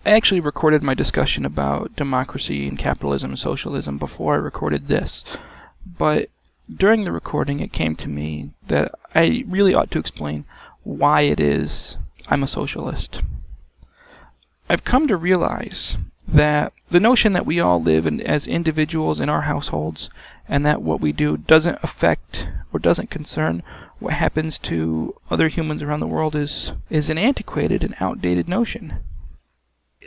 I actually recorded my discussion about democracy and capitalism and socialism before I recorded this, but during the recording it came to me that I really ought to explain why it is I'm a socialist. I've come to realize that the notion that we all live as individuals in our households and that what we do doesn't affect or doesn't concern what happens to other humans around the world is an antiquated and outdated notion.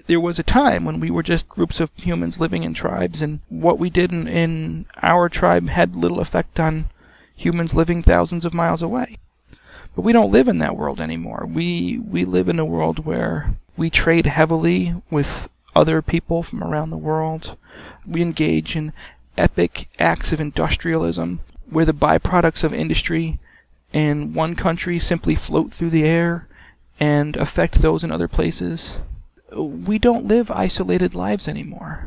There was a time when we were just groups of humans living in tribes, and what we did in our tribe had little effect on humans living thousands of miles away. But we don't live in that world anymore. We live in a world where we trade heavily with other people from around the world. We engage in epic acts of industrialism, where the byproducts of industry in one country simply float through the air and affect those in other places. We don't live isolated lives anymore.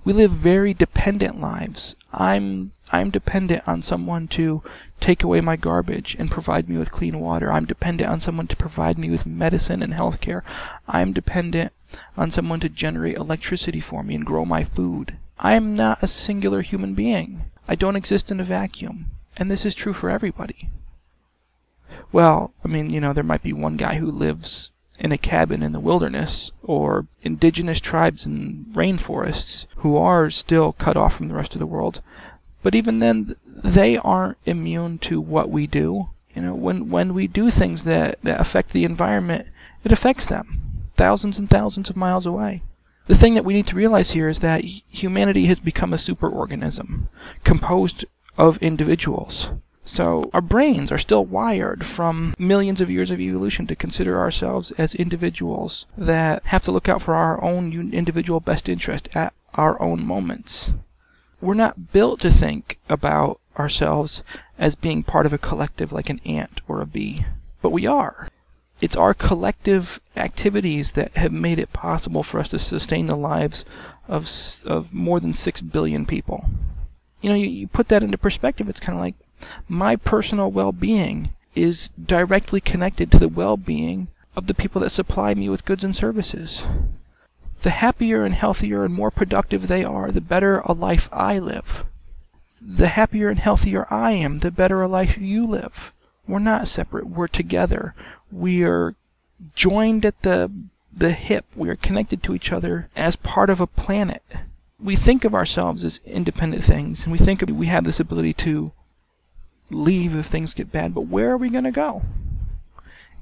We live very dependent lives. I'm dependent on someone to take away my garbage and provide me with clean water. I'm dependent on someone to provide me with medicine and health care. I'm dependent on someone to generate electricity for me and grow my food. I am not a singular human being. I don't exist in a vacuum. And this is true for everybody. Well, I mean, there might be one guy who lives in a cabin in the wilderness, or indigenous tribes in rainforests who are still cut off from the rest of the world. But even then, they aren't immune to what we do. When we do things that affect the environment, it affects them thousands and thousands of miles away. The thing that we need to realize here is that humanity has become a superorganism composed of individuals. So our brains are still wired from millions of years of evolution to consider ourselves as individuals that have to look out for our own individual best interest at our own moments. We're not built to think about ourselves as being part of a collective like an ant or a bee, but we are. It's our collective activities that have made it possible for us to sustain the lives of more than 6 billion people. You put that into perspective, it's kind of like my personal well-being is directly connected to the well-being of the people that supply me with goods and services. The happier and healthier and more productive they are, the better a life I live. The happier and healthier I am, the better a life you live. We're not separate, we're together. We are joined at the hip. We are connected to each other as part of a planet. We think of ourselves as independent things, and we think we have this ability to leave if things get bad, but where are we going to go?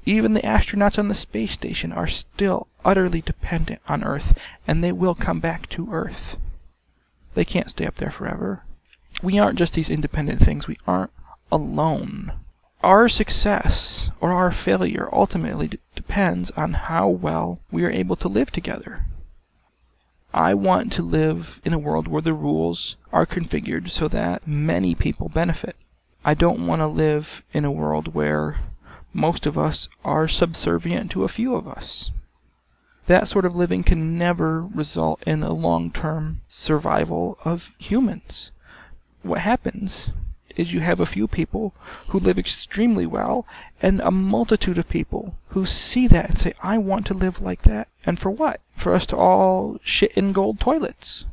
Even the astronauts on the space station are still utterly dependent on Earth, and they will come back to Earth. They can't stay up there forever. We aren't just these independent things. We aren't alone. Our success or our failure ultimately depends on how well we are able to live together. I want to live in a world where the rules are configured so that many people benefit. I don't want to live in a world where most of us are subservient to a few of us. That sort of living can never result in a long-term survival of humans. What happens is you have a few people who live extremely well and a multitude of people who see that and say, I want to live like that. And for what? For us to all shit in gold toilets.